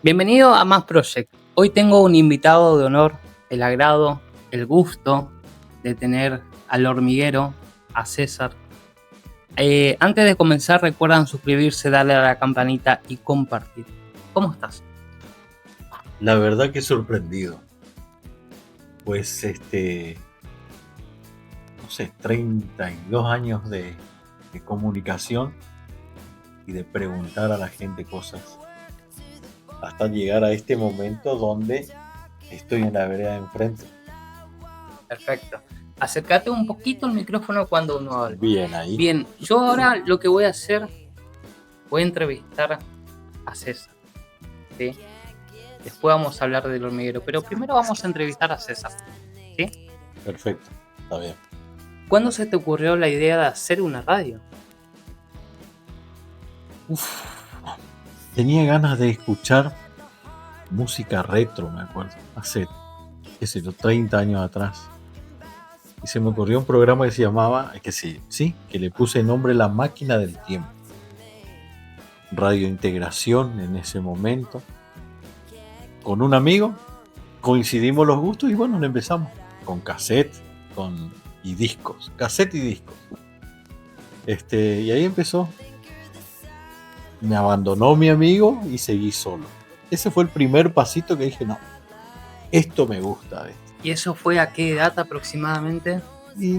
Bienvenido a Más Project. Hoy tengo un invitado de honor, el agrado, el gusto de tener al hormiguero, a César. Antes de comenzar, recuerdan suscribirse, darle a la campanita y compartir. ¿Cómo estás? La verdad que sorprendido. Pues 32 años de comunicación y de preguntar a la gente cosas hasta llegar a este momento donde estoy en la vereda de enfrente. Perfecto. Acércate un poquito al micrófono cuando uno habla. Bien ahí. Bien, yo ahora lo que voy a hacer, voy a entrevistar a César, ¿sí? Después vamos a hablar del hormiguero, pero primero vamos a entrevistar a César, ¿sí? Perfecto, está bien. ¿Cuándo se te ocurrió la idea de hacer una radio? Tenía ganas de escuchar música retro, me acuerdo, hace, 30 años atrás. Y se me ocurrió un programa que se llamaba, que le puse nombre La Máquina del Tiempo. Radio Integración en ese momento. Con un amigo coincidimos los gustos y bueno, lo empezamos con cassette y discos. Cassette y discos. Y ahí empezó. Me abandonó mi amigo y seguí solo. Ese fue el primer pasito que dije, no, esto me gusta. ¿Y eso fue a qué edad aproximadamente? Y,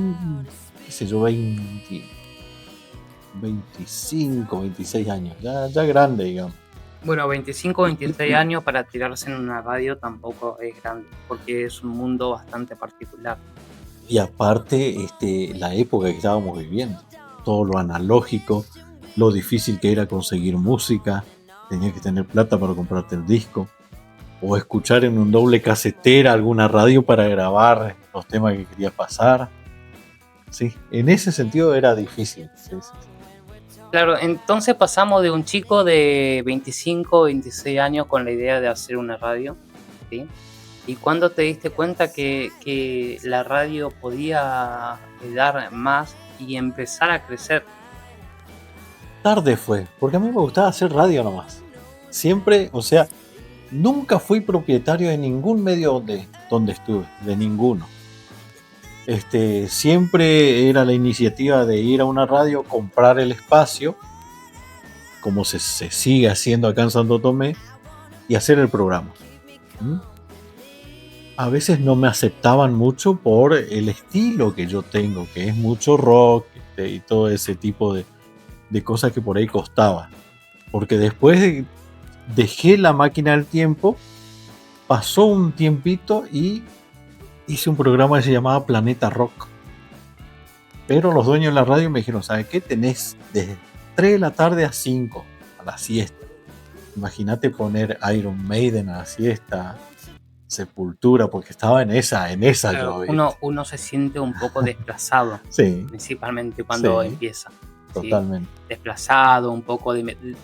qué sé yo, 25, 26 años, ya grande, digamos. Bueno, 25, 26 años para tirarse en una radio tampoco es grande, porque es un mundo bastante particular. Y aparte, la época que estábamos viviendo, todo lo analógico, lo difícil que era conseguir música, tenías que tener plata para comprarte el disco, o escuchar en un doble casetera alguna radio para grabar los temas que querías pasar. Sí, en ese sentido era difícil. Sí. Claro, entonces pasamos de un chico de 25, 26 años con la idea de hacer una radio, ¿sí? ¿Y cuándo te diste cuenta que la radio podía dar más y empezar a crecer? Tarde fue, porque a mí me gustaba hacer radio nomás. Siempre, nunca fui propietario de ningún medio donde estuve, de ninguno. Siempre era la iniciativa de ir a una radio, comprar el espacio, como se sigue haciendo acá en Santo Tomé, y hacer el programa. A veces no me aceptaban mucho por el estilo que yo tengo, que es mucho rock y todo ese tipo de cosas que por ahí costaba. Porque después dejé La Máquina del Tiempo, pasó un tiempito y hice un programa que se llamaba Planeta Rock. Pero los dueños de la radio me dijeron, ¿sabes qué? Tenés desde 3 de la tarde a 5, a la siesta. Imagínate poner Iron Maiden a la siesta, Sepultura, porque estaba en esa claro, uno se siente un poco desplazado, sí, principalmente cuando empieza. Totalmente. ¿Sí? Desplazado, un poco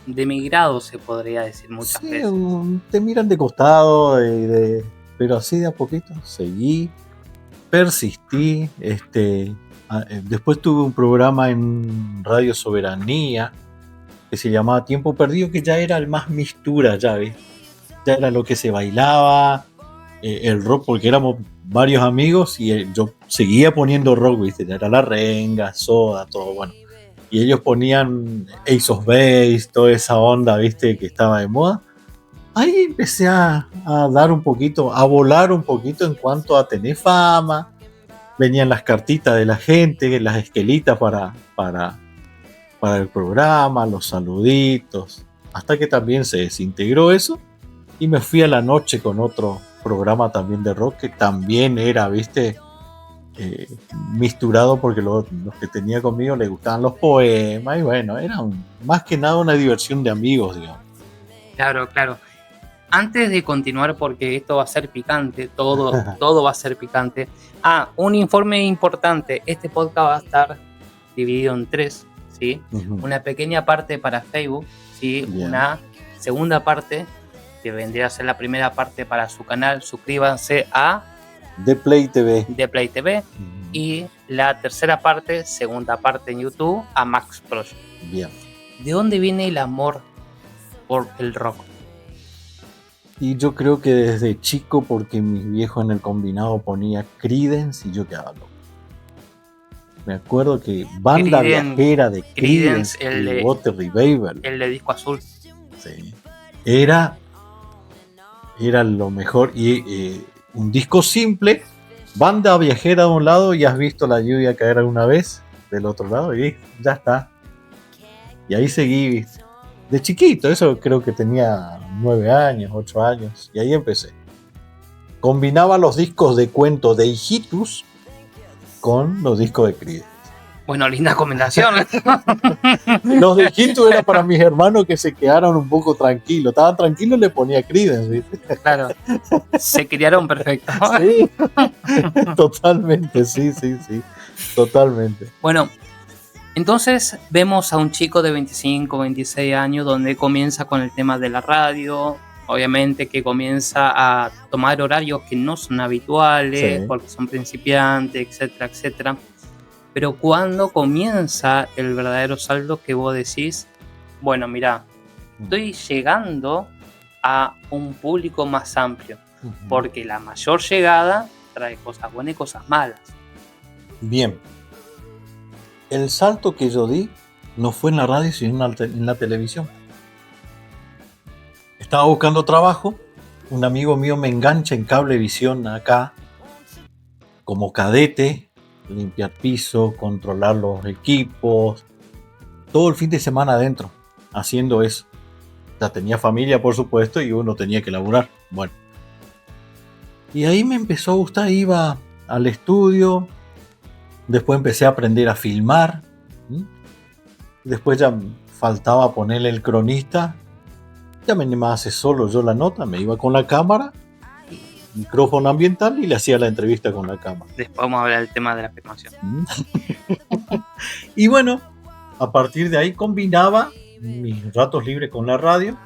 demigrado, se podría decir muchas veces. Te miran de costado, pero así de a poquito seguí, persistí. Después tuve un programa en Radio Soberanía que se llamaba Tiempo Perdido, que ya era el más mistura, ya ves. Ya era lo que se bailaba, el rock, porque éramos varios amigos y yo seguía poniendo rock, ¿viste? Ya era La Renga, Soda, todo bueno. Y ellos ponían Ace of Base, toda esa onda, ¿viste? Que estaba de moda. Ahí empecé a dar un poquito, a volar un poquito en cuanto a tener fama. Venían las cartitas de la gente, las esquelitas para el programa, los saluditos. Hasta que también se desintegró eso. Y me fui a la noche con otro programa también de rock que también era, ¿viste? Misturado, porque los que tenía conmigo les gustaban los poemas y bueno, era más que nada una diversión de amigos, digamos. Claro. Antes de continuar, porque esto va a ser picante, todo va a ser picante. Un informe importante, este podcast va a estar dividido en 3, ¿sí? Uh-huh. Una pequeña parte para Facebook, ¿sí? Yeah. Una segunda parte, que vendría a ser la primera parte para su canal, suscríbanse a Dplay TV. Y la tercera parte, segunda parte en YouTube, a Max Project. Bien. ¿De dónde viene el amor por el rock? Y yo creo que desde chico, porque mi viejo en el combinado ponía Creedence y yo quedaba loco. Me acuerdo que banda viajera de Creedence y Water Revival. El de disco azul. Sí. Era lo mejor. Y un disco simple, banda viajera de un lado y has visto la lluvia caer alguna vez del otro lado y ya está. Y ahí seguí de chiquito, eso creo que tenía 9 años, 8 años, y ahí empecé. Combinaba los discos de cuento de Hijitus con los discos de Creedence. Bueno, linda combinación. Los de Hijitus era para mis hermanos que se quedaron un poco tranquilos. Estaban tranquilos, le ponía Creedence, ¿viste? Claro, se criaron perfecto. Sí, totalmente, sí, totalmente. Bueno, entonces vemos a un chico de 25, 26 años donde comienza con el tema de la radio, obviamente que comienza a tomar horarios que no son habituales, sí, porque son principiantes, etcétera, etcétera. Pero cuando comienza el verdadero salto que vos decís, bueno, mirá, estoy llegando a un público más amplio, porque la mayor llegada trae cosas buenas y cosas malas. Bien. El salto que yo di no fue en la radio, sino en la televisión. Estaba buscando trabajo, un amigo mío me engancha en Cablevisión acá, como cadete, limpiar piso, controlar los equipos, todo el fin de semana adentro, haciendo eso. Ya tenía familia, por supuesto, y uno tenía que laburar. Bueno. Y ahí me empezó a gustar, iba al estudio, después empecé a aprender a filmar, después ya faltaba ponerle el cronista, ya me animaba a hacer solo yo la nota, me iba con la cámara, micrófono ambiental y le hacía la entrevista con la cámara. Después vamos a hablar del tema de la filmación. Y bueno, a partir de ahí combinaba mis ratos libres con la radio,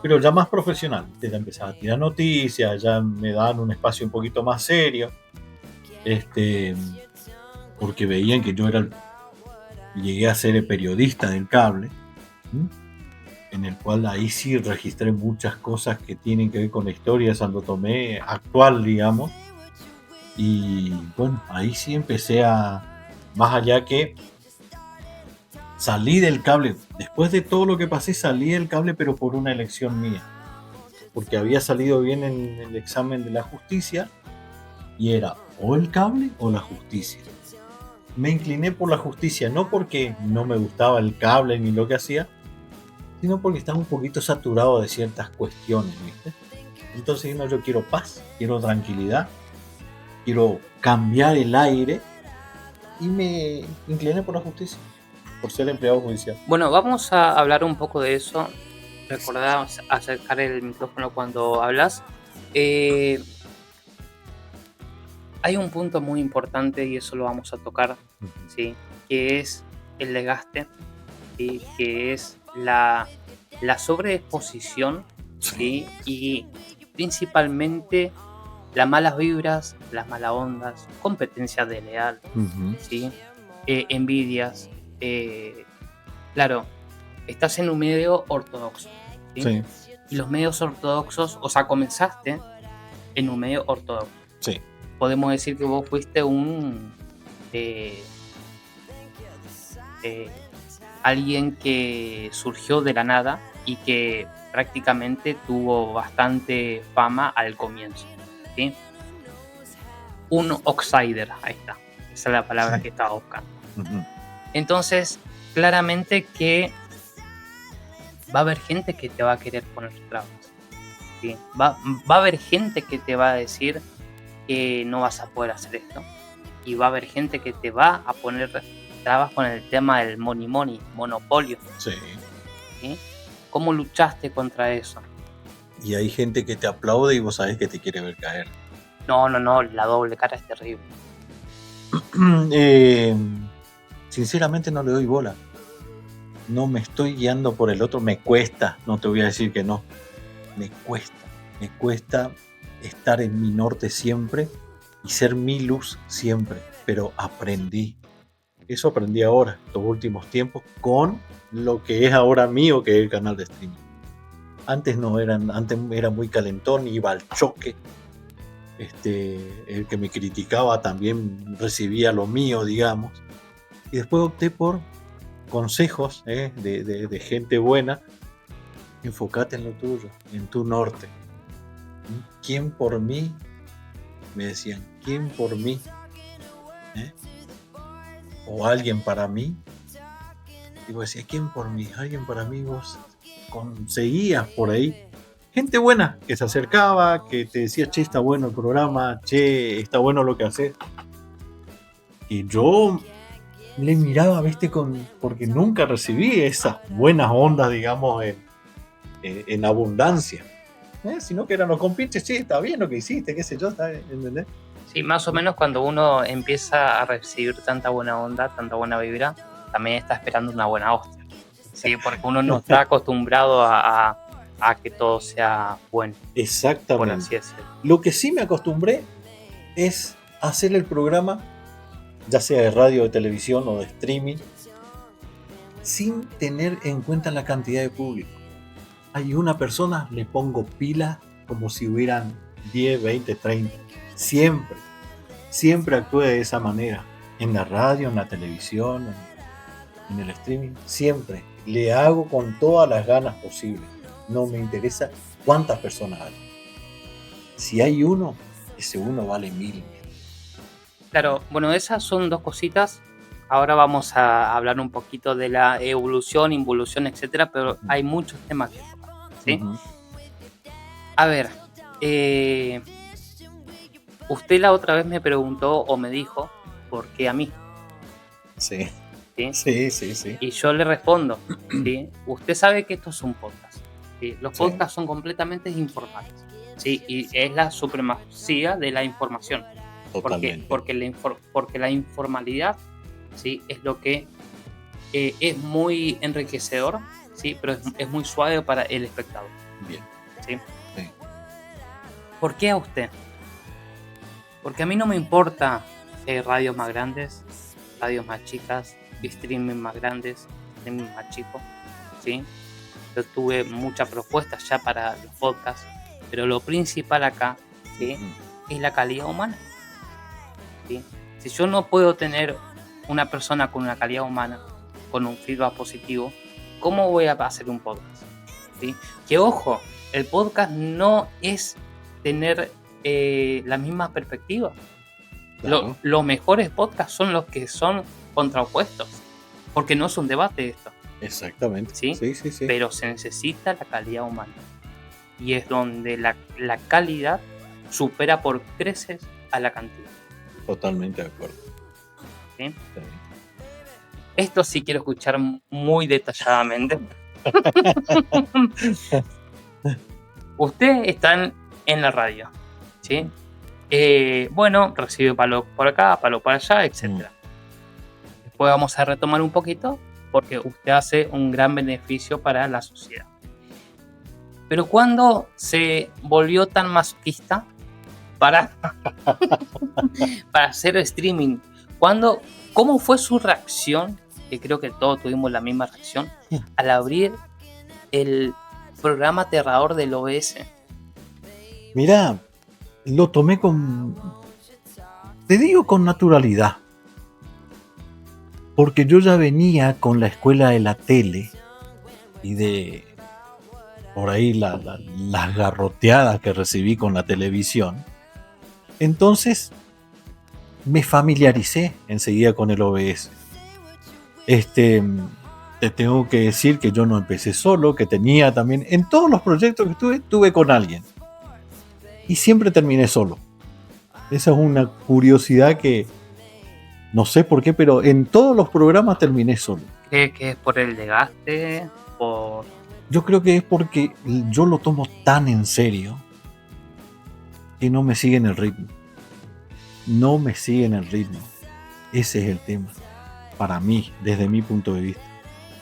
pero ya más profesional. Ya empezaba a tirar noticias, ya me daban un espacio un poquito más serio, porque veían que yo llegué a ser el periodista del cable, en el cual ahí sí registré muchas cosas que tienen que ver con la historia de Santo Tomé actual, digamos. Y bueno, ahí sí empecé más allá que salí del cable, después de todo lo que pasé salí del cable, pero por una elección mía, porque había salido bien en el examen de la justicia y era o el cable o la justicia. Me incliné por la justicia, no porque no me gustaba el cable ni lo que hacía, sino porque estaba un poquito saturado de ciertas cuestiones, ¿viste? Entonces no, yo quiero paz, quiero tranquilidad, quiero cambiar el aire y me incliné por la justicia, por ser empleado judicial. Bueno, vamos a hablar un poco de eso. Recordá acercar el micrófono cuando hablas. Hay un punto muy importante y eso lo vamos a tocar, ¿sí? Que es el desgaste, ¿sí? Que es la sobreexposición, ¿sí? Y principalmente las malas vibras, las malas ondas, competencia desleal, ¿sí? Envidias. Claro, estás en un medio ortodoxo, ¿sí? Sí. Y los medios ortodoxos, o sea, comenzaste en un medio ortodoxo. Sí. Podemos decir que vos fuiste alguien que surgió de la nada y que prácticamente tuvo bastante fama al comienzo, ¿sí? Un outsider, ahí está, esa es la palabra que estaba buscando. Entonces, claramente que va a haber gente que te va a querer poner trabas, ¿sí? Va a haber gente que te va a decir que no vas a poder hacer esto, y va a haber gente que te va a poner trabas con el tema del monopolio. Sí. ¿Sí? ¿Cómo luchaste contra eso? Y hay gente que te aplaude y vos sabés que te quiere ver caer. No, la doble cara es terrible. Sinceramente no le doy bola. No me estoy guiando por el otro, me cuesta, no te voy a decir que no. Me cuesta estar en mi norte siempre y ser mi luz siempre, pero aprendí. Eso aprendí ahora, estos últimos tiempos, con lo que es ahora mío, que es el canal de streaming. Antes era muy calentón, iba al choque. El que me criticaba también recibía lo mío, digamos. Y después opté por consejos de gente buena. Enfócate en lo tuyo, en tu norte. ¿Quién por mí? Me decían, ¿quién por mí? ¿O alguien para mí? Y vos decías, ¿quién por mí? Alguien para mí. Vos conseguías por ahí gente buena que se acercaba, que te decía, che, está bueno el programa, che, está bueno lo que haces. Y yo le miraba, viste, porque nunca recibí esas buenas ondas, digamos, en abundancia. Sino que eran los compinches, che, está bien lo que hiciste, qué sé yo, ¿entendés? Sí, más o menos cuando uno empieza a recibir tanta buena onda, tanta buena vibra, también está esperando una buena hostia. Sí, porque uno no está acostumbrado a que todo sea bueno. Exactamente. Por así decirlo. Lo que sí me acostumbré es hacer el programa, ya sea de radio, de televisión o de streaming, sin tener en cuenta la cantidad de público. Hay una persona, le pongo pila como si hubieran 10, 20, 30. Siempre actúe de esa manera. En la radio, en la televisión, en el streaming, siempre. Le hago con todas las ganas posibles. No me interesa cuántas personas hay. Si hay uno, ese uno vale 1000. Claro, bueno, esas son dos cositas. Ahora vamos a hablar un poquito de la evolución, involución, etcétera, pero hay muchos temas que tocar, ¿sí? A ver, usted la otra vez me preguntó o me dijo, ¿por qué a mí? Sí. Sí. Y yo le respondo, ¿sí? Usted sabe que esto es un podcast, ¿sí? Los podcasts son completamente informales, ¿sí? Y es la supremacía de la información. Porque la informalidad, ¿sí? Es lo que es muy enriquecedor, ¿sí? Pero es muy suave para el espectador. Bien. ¿Sí? ¿Por qué a usted? Porque a mí no me importa si hay radios más grandes, radios más chicas, streaming más grandes, streaming más chicos, ¿sí? Yo tuve muchas propuestas ya para los podcasts, pero lo principal acá, ¿sí? Es la calidad humana. ¿Sí? Si yo no puedo tener una persona con una calidad humana, con un feedback positivo, ¿cómo voy a hacer un podcast? ¿Sí? Que ojo, el podcast no es tener la misma perspectiva. Claro. Los mejores podcasts son los que son contraopuestos, porque no es un debate esto. Exactamente. ¿Sí? Sí. Pero se necesita la calidad humana. Y es donde la calidad supera por creces a la cantidad. Totalmente de acuerdo. ¿Sí? Esto sí quiero escuchar muy detalladamente. Usted está en la radio, ¿sí? Bueno, recibe palo por acá, palo por allá, etc. Después vamos a retomar un poquito porque usted hace un gran beneficio para la sociedad. Pero ¿cuándo se volvió tan masoquista para hacer streaming? ¿Cómo fue su reacción? Que creo que todos tuvimos la misma reacción al abrir el programa aterrador del OBS. Mirá, lo tomé con naturalidad. Porque yo ya venía con la escuela de la tele y de por ahí las garroteadas que recibí con la televisión. Entonces me familiaricé enseguida con el OBS. Te tengo que decir que yo no empecé solo, que tenía también, en todos los proyectos que estuve con alguien. Y siempre terminé solo. Esa es una curiosidad que no sé por qué, pero en todos los programas terminé solo. ¿Qué es por el desgaste? Yo creo que es porque yo lo tomo tan en serio que no me siguen el ritmo. Ese es el tema. Para mí, desde mi punto de vista.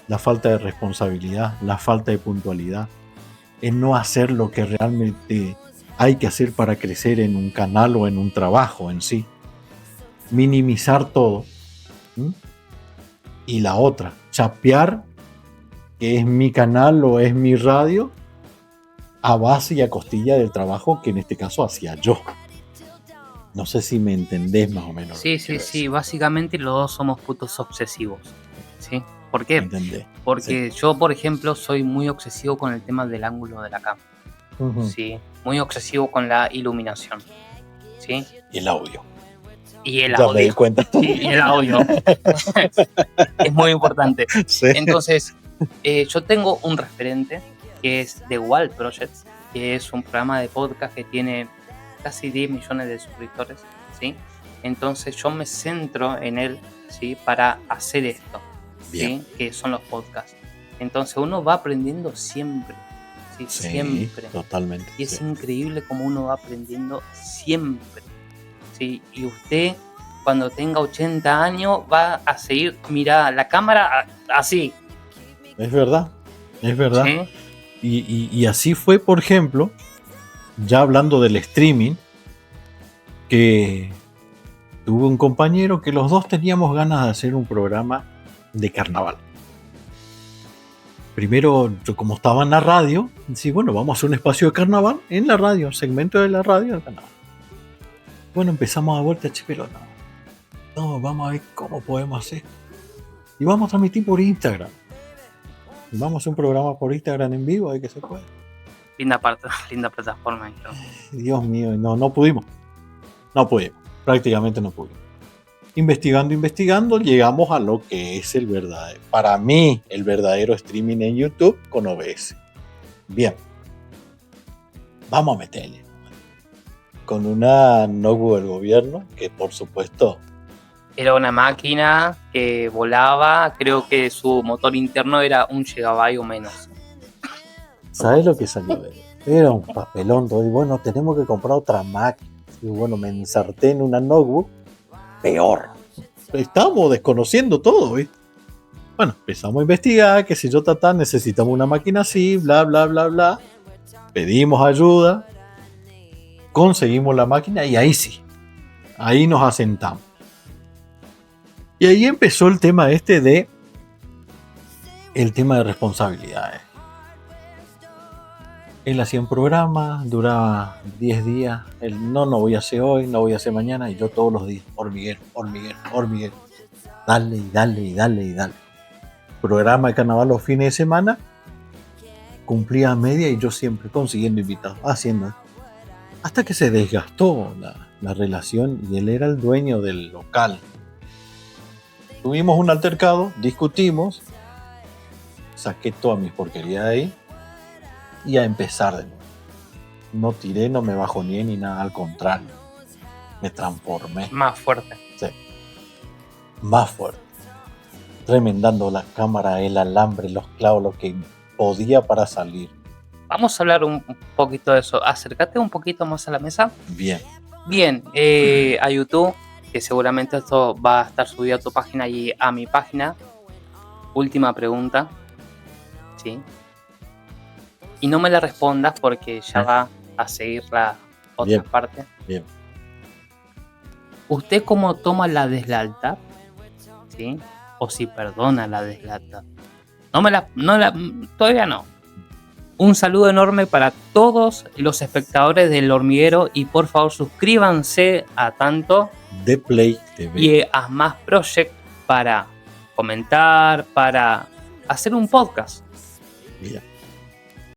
La falta de responsabilidad, la falta de puntualidad, en no hacer lo que realmente hay que hacer para crecer en un canal o en un trabajo en sí. Minimizar todo. Y la otra, chapear, que es mi canal o es mi radio, a base y a costilla del trabajo que en este caso hacía yo. No sé si me entendés más o menos. Sí. Básicamente los dos somos putos obsesivos. ¿Sí? ¿Por qué? ¿Entendés? Porque yo, por ejemplo, soy muy obsesivo con el tema del ángulo de la cámara. ¿Sí? Muy obsesivo con la iluminación. ¿Sí? Y el audio. Y el ya audio. Me di cuenta. Sí, y el audio. Es muy importante. Sí. Entonces, yo tengo un referente que es The Wall Project, que es un programa de podcast que tiene casi 10 millones de suscriptores, ¿sí? Entonces yo me centro en él, ¿sí? Para hacer esto, ¿sí? Que son los podcasts. Entonces uno va aprendiendo siempre, ¿sí? Siempre. Totalmente. Y es increíble cómo uno va aprendiendo siempre, ¿sí? Y usted, cuando tenga 80 años, va a seguir, mirá, la cámara así. Es verdad. ¿Sí? Y así fue, por ejemplo, ya hablando del streaming, que tuve un compañero que los dos teníamos ganas de hacer un programa de carnaval. Primero, yo como estaba en la radio, decía, bueno, vamos a hacer un espacio de carnaval en la radio, segmento de la radio del carnaval. Bueno, empezamos a vuelta chipelota. No, vamos a ver cómo podemos hacer. Y vamos a transmitir por Instagram. Y vamos a hacer un programa por Instagram en vivo, a ver qué se puede. Linda plataforma. Dios mío, no pudimos. Prácticamente no pudimos. Investigando, llegamos a lo que es el verdadero, para mí, el verdadero streaming en YouTube con OBS. Bien. Vamos a meterle. Con una notebook del gobierno, que por supuesto... Era una máquina que volaba, creo que su motor interno era 1 GB o menos. ¿Sabes lo que salió? Era un papelón todo. Y bueno, tenemos que comprar otra máquina. Y bueno, me ensarté en una notebook. Peor. Estamos desconociendo todo, ¿viste? Bueno, empezamos a investigar, qué sé yo, necesitamos una máquina así, bla, bla, bla, bla. Pedimos ayuda. Conseguimos la máquina y ahí sí. Ahí nos asentamos. Y ahí empezó el tema el tema de responsabilidades. Él hacía un programa, duraba 10 días. Él, no voy a hacer hoy, no voy a hacer mañana. Y yo todos los días, hormiguero. Dale. Programa de carnaval los fines de semana. Cumplía a media y yo siempre consiguiendo invitados, haciendo. Hasta que se desgastó la relación y él era el dueño del local. Tuvimos un altercado, discutimos. Saqué toda mi porquería de ahí. Y a empezar de nuevo. No tiré, no me bajoneé ni nada, al contrario. Me transformé. Más fuerte. Sí. Más fuerte. Remendando la cámara, el alambre, los clavos, lo que podía para salir. Vamos a hablar un poquito de eso. Acércate un poquito más a la mesa. Bien. A YouTube, que seguramente esto va a estar subido a tu página y a mi página. Última pregunta. ¿Sí? Y no me la respondas porque ya va a seguir la otra parte. Bien. ¿Usted cómo toma la deslealtad? ¿Sí? O si perdona la deslealtad. Todavía no. Un saludo enorme para todos los espectadores del Hormiguero y por favor suscríbanse a tanto The Play TV y a Más Project para comentar, para hacer un podcast. Bien.